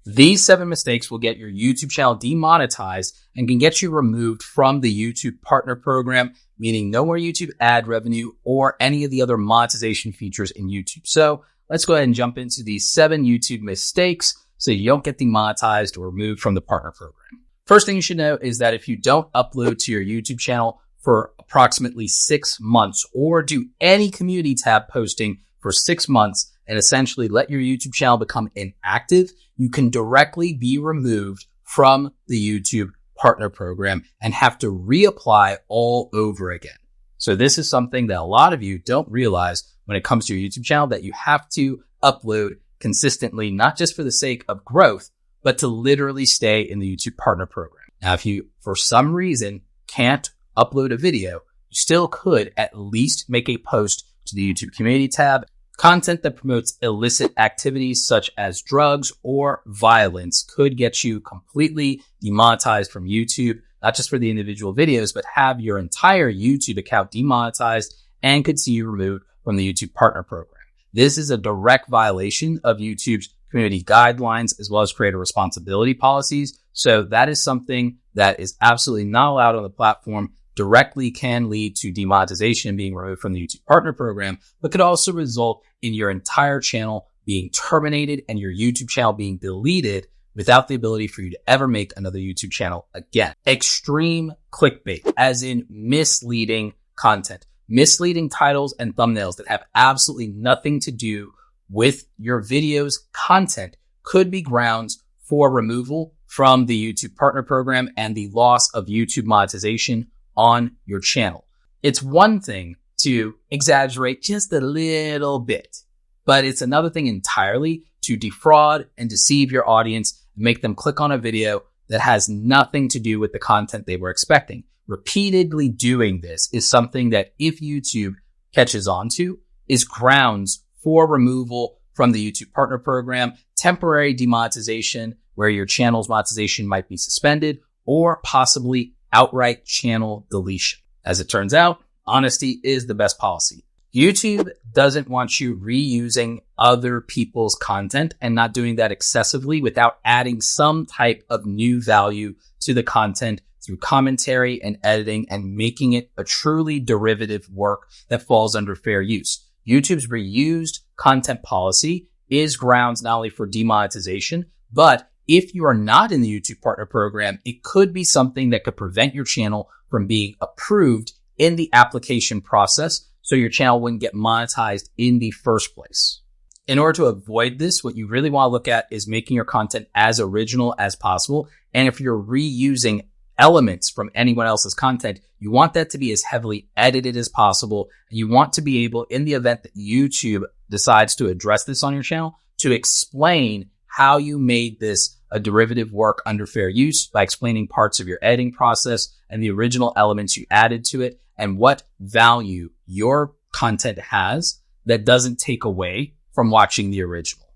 These 7 mistakes will get your YouTube channel demonetized and can get you removed from the YouTube Partner Program, meaning no more YouTube ad revenue or any of the other monetization features in YouTube. So let's go ahead and jump into these 7 YouTube mistakes so you don't get demonetized or removed from the Partner Program. First thing you should know is that if you don't upload to your YouTube channel for approximately 6 months or do any community tab posting for 6 months and essentially let your YouTube channel become inactive, you can directly be removed from the YouTube Partner Program and have to reapply all over again. So this is something that a lot of you don't realize when it comes to your YouTube channel, that you have to upload consistently, not just for the sake of growth, but to literally stay in the YouTube Partner Program. Now, if you, for some reason, can't upload a video, you still could at least make a post to the YouTube Community tab. Content that promotes illicit activities such as drugs or violence could get you completely demonetized from YouTube, not just for the individual videos, but have your entire YouTube account demonetized and could see you removed from the YouTube Partner Program. This is a direct violation of YouTube's community guidelines as well as creator responsibility policies. So that is something that is absolutely not allowed on the platform. Directly can lead to demonetization and being removed from the YouTube Partner Program, but could also result in your entire channel being terminated and your YouTube channel being deleted without the ability for you to ever make another YouTube channel again. Extreme clickbait, as in misleading content, misleading titles and thumbnails that have absolutely nothing to do with your video's content could be grounds for removal from the YouTube Partner Program and the loss of YouTube monetization on your channel. It's one thing to exaggerate just a little bit, but it's another thing entirely to defraud and deceive your audience and make them click on a video that has nothing to do with the content they were expecting. Repeatedly doing this is something that, if YouTube catches on to, is grounds for removal from the YouTube Partner Program, temporary demonetization where your channel's monetization might be suspended, or possibly outright channel deletion. As it turns out, honesty is the best policy. YouTube doesn't want you reusing other people's content and not doing that excessively without adding some type of new value to the content through commentary and editing and making it a truly derivative work that falls under fair use. YouTube's reused content policy is grounds not only for demonetization, but if you are not in the YouTube Partner Program, it could be something that could prevent your channel from being approved in the application process, so your channel wouldn't get monetized in the first place. In order to avoid this, what you really want to look at is making your content as original as possible. And if you're reusing elements from anyone else's content, you want that to be as heavily edited as possible. And you want to be able, in the event that YouTube decides to address this on your channel, to explain how you made this a derivative work under fair use by explaining parts of your editing process and the original elements you added to it and what value your content has that doesn't take away from watching the original.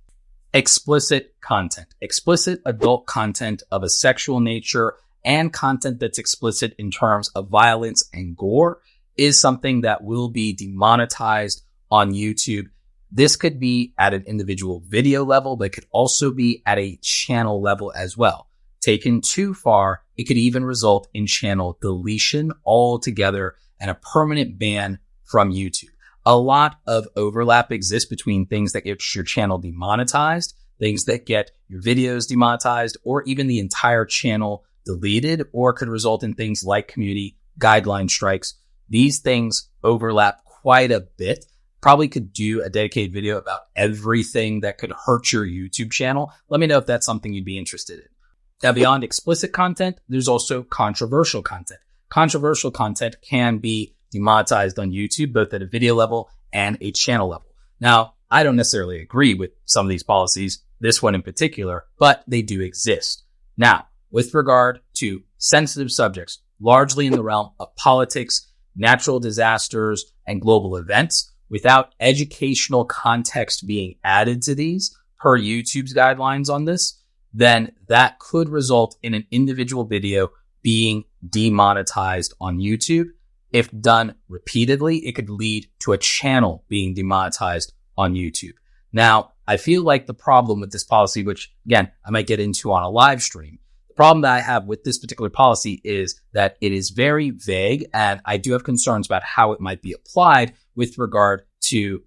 Explicit content, explicit adult content of a sexual nature and content that's explicit in terms of violence and gore is something that will be demonetized on YouTube. This could be at an individual video level, but it could also be at a channel level as well. Taken too far, it could even result in channel deletion altogether and a permanent ban from YouTube. A lot of overlap exists between things that get your channel demonetized, things that get your videos demonetized, or even the entire channel deleted, or could result in things like community guideline strikes. These things overlap quite a bit. Probably could do a dedicated video about everything that could hurt your YouTube channel. Let me know if that's something you'd be interested in. Now, beyond explicit content, there's also controversial content. Controversial content can be demonetized on YouTube, both at a video level and a channel level. Now, I don't necessarily agree with some of these policies, this one in particular, but they do exist. Now, with regard to sensitive subjects, largely in the realm of politics, natural disasters, and global events, without educational context being added to these per YouTube's guidelines on this, then that could result in an individual video being demonetized on YouTube. If done repeatedly, it could lead to a channel being demonetized on YouTube. Now, I feel like the problem with this policy, which again, I might get into on a live stream, the problem that I have with this particular policy is that it is very vague, and I do have concerns about how it might be applied with regard to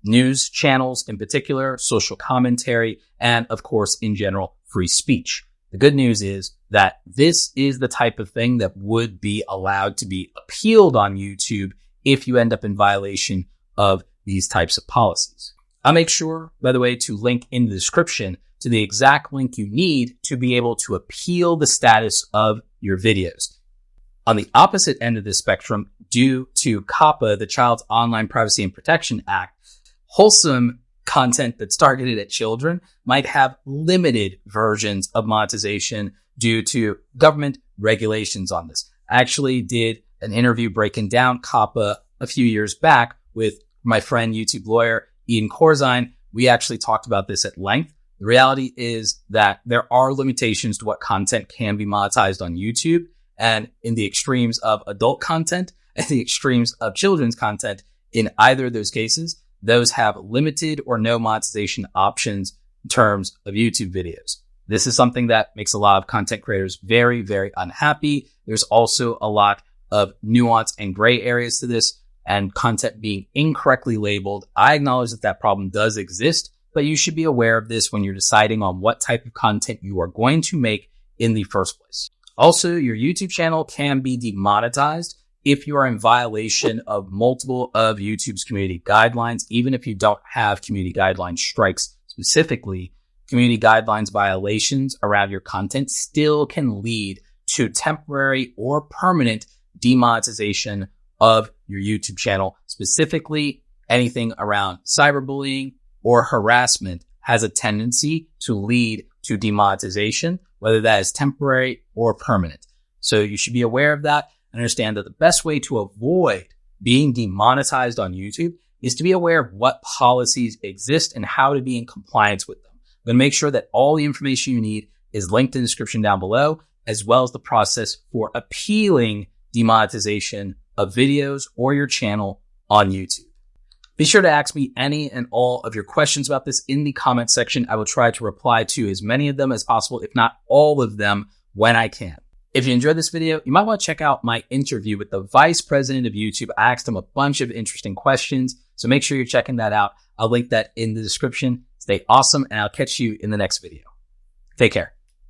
news channels in particular, social commentary, and of course, in general, free speech. The good news is that this is the type of thing that would be allowed to be appealed on YouTube if you end up in violation of these types of policies. I'll make sure, by the way, to link in the description to the exact link you need to be able to appeal the status of your videos. On the opposite end of the spectrum, due to COPPA, the Child's Online Privacy and Protection Act, wholesome content that's targeted at children might have limited versions of monetization due to government regulations on this. I actually did an interview breaking down COPPA a few years back with my friend, YouTube lawyer, Ian Corzine. We actually talked about this at length. The reality is that there are limitations to what content can be monetized on YouTube, and in the extremes of adult content and the extremes of children's content, in either of those cases, those have limited or no monetization options in terms of YouTube videos. This is something that makes a lot of content creators very, very unhappy. There's also a lot of nuance and gray areas to this, and content being incorrectly labeled. I acknowledge that that problem does exist, but you should be aware of this when you're deciding on what type of content you are going to make in the first place. Also, your YouTube channel can be demonetized if you are in violation of multiple of YouTube's community guidelines. Even if you don't have community guideline strikes specifically, community guidelines violations around your content still can lead to temporary or permanent demonetization of your YouTube channel. Specifically, anything around cyberbullying or harassment has a tendency to lead to demonetization, whether that is temporary or permanent. So you should be aware of that. Understand that the best way to avoid being demonetized on YouTube is to be aware of what policies exist and how to be in compliance with them. I'm going to make sure that all the information you need is linked in the description down below, as well as the process for appealing demonetization of videos or your channel on YouTube. Be sure to ask me any and all of your questions about this in the comment section. I will try to reply to as many of them as possible, if not all of them, when I can. If you enjoyed this video, you might want to check out my interview with the Vice President of YouTube. I asked him a bunch of interesting questions, so make sure you're checking that out. I'll link that in the description. Stay awesome, and I'll catch you in the next video. Take care.